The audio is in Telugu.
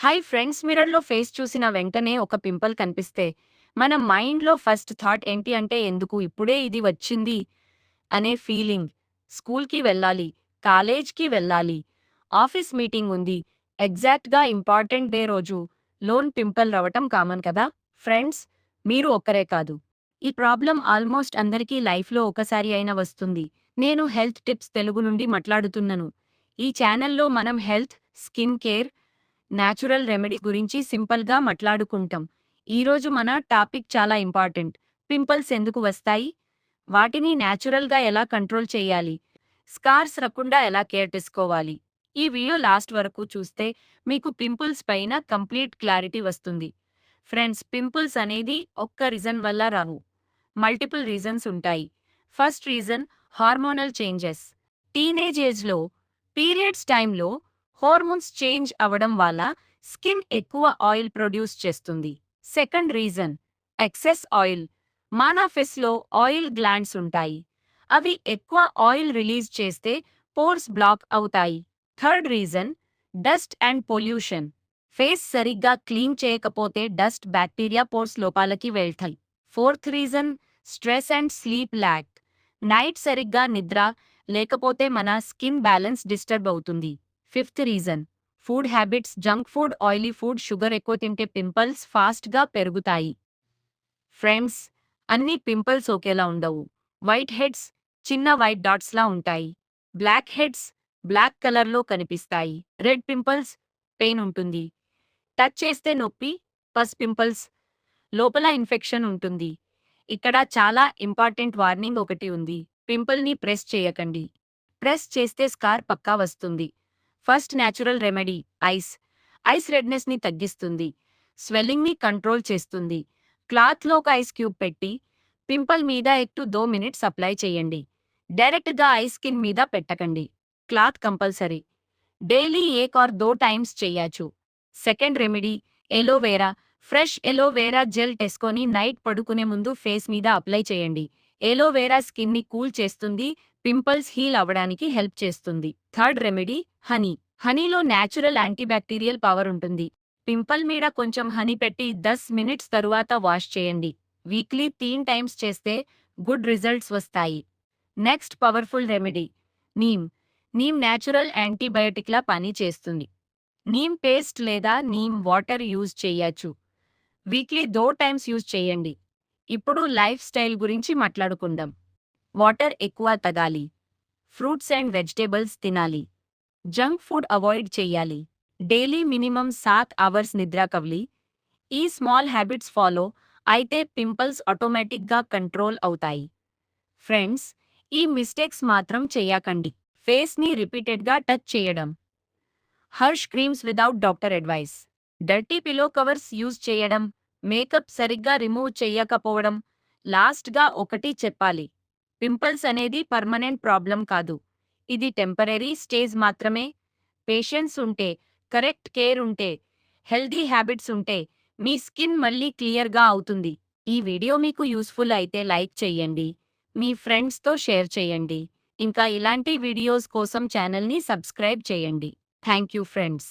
హాయ్ ఫ్రెండ్స్, మిర్రర్‌లో ఫేస్ చూసిన వెంటనే ఒక పింపుల్ కనిపిస్తే మన మైండ్‌లో ఫస్ట్ థాట్ ఏంటి అంటే ఎందుకు ఇప్పుడే ఇది వచ్చింది అనే ఫీలింగ్. స్కూల్‌కి వెళ్ళాలి, కాలేజ్‌కి వెళ్ళాలి, ఆఫీస్ మీటింగ్ ఉంది, ఎగ్జాక్ట్‌గా ఇంపార్టెంట్ డే రోజు లోన్ పింపుల్ రావటం కామన్ కదా ఫ్రెండ్స్. మీరు ఒక్కరే కాదు. ఈ ప్రాబ్లం ఆల్మోస్ట్ అందరికీ లైఫ్‌లో ఒకసారి అయినా వస్తుంది. నేను హెల్త్ టిప్స్ తెలుగు నుండి మాట్లాడుతున్నాను. ఈ ఛానల్‌లో మనం health, skin care, natural remedy గురించి సింపుల్‌గా మాట్లాడుకుంటాం. ఈరోజు మన టాపిక్ చాలా ఇంపార్టెంట్. పింపుల్స్ ఎందుకు వస్తాయి? వాటిని న్యాచురల్‌గా ఎలా కంట్రోల్ చేయాలి? స్కార్స్ రాకుండా ఎలా కేర్ తీసుకోవాలి? ఈ వీడియో లాస్ట్ వరకు చూస్తే మీకు పింపుల్స్ పైన కంప్లీట్ క్లారిటీ వస్తుంది. ఫ్రెండ్స్, పింపుల్స్ అనేది ఒక్క రీజన్ వల్ల రావు. మల్టిపుల్ రీజన్స్ ఉంటాయి. First reason hormonal changes. Teenage ఏజ్‌లో పీరియడ్స్ టైంలో హార్మోన్స్ చేంజ్ అవ్వడం వల్ల స్కిన్ ఎక్కువ ఆయిల్ ప్రొడ్యూస్ చేస్తుంది. Second reason excess oil. మన ఫేస్‌లో ఆయిల్ గ్లాండ్స్ ఉంటాయి. అవి ఎక్కువ ఆయిల్ రిలీజ్ చేస్తే పోర్స్ బ్లాక్ అవుతాయి. Third reason dust and pollution. Face సరిగ్గా క్లీన్ చేయకపోతే డస్ట్, బ్యాక్టీరియా పోర్స్ లోపలికి వెళ్తాయి. Fourth reason stress and sleep lakh. Night సరిగ్గా నిద్ర లేకపోతే మన స్కిన్ బ్యాలెన్స్ డిస్టర్బ్ అవుతుంది. Fifth reason food habits. Junk food, oily food, sugar ఎక్కువ తింటే పింపుల్స్ ఫాస్ట్‌గా పెరుగుతాయి. ఫ్రెండ్స్, అన్ని పింపుల్స్ ఒకేలా ఉండవు. వైట్ హెడ్స్ చిన్న వైట్ డాట్స్‌లా ఉంటాయి. బ్లాక్ హెడ్స్ బ్లాక్ కలర్‌లో కనిపిస్తాయి. రెడ్ పింపుల్స్ పెయిన్ ఉంటుంది. టచ్ చేస్తే నొప్పి. పస్ పింపుల్స్ లోపల ఇన్ఫెక్షన్ ఉంటుంది. ఇక్కడ చాలా ఇంపార్టెంట్ వార్నింగ్ ఒకటి ఉంది. పింపుల్‌ని ప్రెస్ చేయకండి. ప్రెస్ చేస్తే స్కార్ పక్కా వస్తుంది. First natural remedy ice. Ice రెడ్నెస్‌ని తగ్గిస్తుంది. స్వెల్లింగ్‌ని కంట్రోల్ చేస్తుంది. క్లాత్‌లో ఒక ఐస్ క్యూబ్ పెట్టి పింపుల్ మీద 1-2 మినిట్స్ అప్లై చేయండి. డైరెక్ట్‌గా ఐస్ స్కిన్ మీద పెట్టకండి. Cloth compulsory. Daily 1 or 2 times చేయొచ్చు. Second remedy aloe vera. Fresh aloe vera gel తీసుకొని నైట్ పడుకునే ముందు ఫేస్ మీద అప్లై చేయండి. ఎలోవెరా స్కిన్ని కూల్ చేస్తుంది, పింపుల్స్ హీల్ అవ్వడానికి హెల్ప్ చేస్తుంది. Third remedy honey. హనీలో న్యాచురల్ యాంటీబ్యాక్టీరియల్ పవర్ ఉంటుంది. పింపుల్ మీద కొంచెం హనీ పెట్టి 10 మినిట్స్ తరువాత వాష్ చేయండి. వీక్లీ 3 టైమ్స్ చేస్తే గుడ్ రిజల్ట్స్ వస్తాయి. Next powerful remedy neem. Neem natural యాంటీబయోటిక్లా పని చేస్తుంది. నీమ్ పేస్ట్ లేదా నీమ్ వాటర్ యూజ్ చేయొచ్చు. వీక్లీ 2 టైమ్స్ యూజ్ చేయండి. ఇప్పుడు లైఫ్ స్టైల్ గురించి మాట్లాడుకుందాం. వాటర్ ఎక్కువ తాగాలి. ఫ్రూట్స్ అండ్ వెజిటేబుల్స్ తినాలి. జంక్ ఫుడ్ అవాయిడ్ చేయాలి. డైలీ మినిమం 7 అవర్స్ నిద్ర కావాలి. ఈ స్మాల్ హ్యాబిట్స్ ఫాలో అయితే పింపుల్స్ ఆటోమేటిక్గా కంట్రోల్ అవుతాయి. ఫ్రెండ్స్, ఈ మిస్టేక్స్ మాత్రం చేయకండి. ఫేస్‌ని రిపీటెడ్‌గా టచ్ చేయడం. Harsh creams without doctor advice. Dirty pillow covers use చేయడం. మేకప్ సరిగ్గా రిమూవ్ చేయకపోవడం. లాస్ట్‌గా ఒకటి చెప్పాలి. పింపుల్స్ అనేది పర్మనెంట్ ప్రాబ్లం కాదు. ఇది టెంపరరీ స్టేజ్ మాత్రమే. పేషెన్స్ ఉంటే, కరెక్ట్ కేర్ ఉంటే, హెల్తీ హ్యాబిట్స్ ఉంటే మీ స్కిన్ మళ్ళీ క్లియర్‌గా అవుతుంది. ఈ వీడియో మీకు యూస్‌ఫుల్ అయితే లైక్ చేయండి. మీ ఫ్రెండ్స్‌తో షేర్ చేయండి. ఇంకా ఇలాంటి వీడియోస్ కోసం ఛానల్‌ని సబ్స్క్రైబ్ చేయండి. Thank you friends.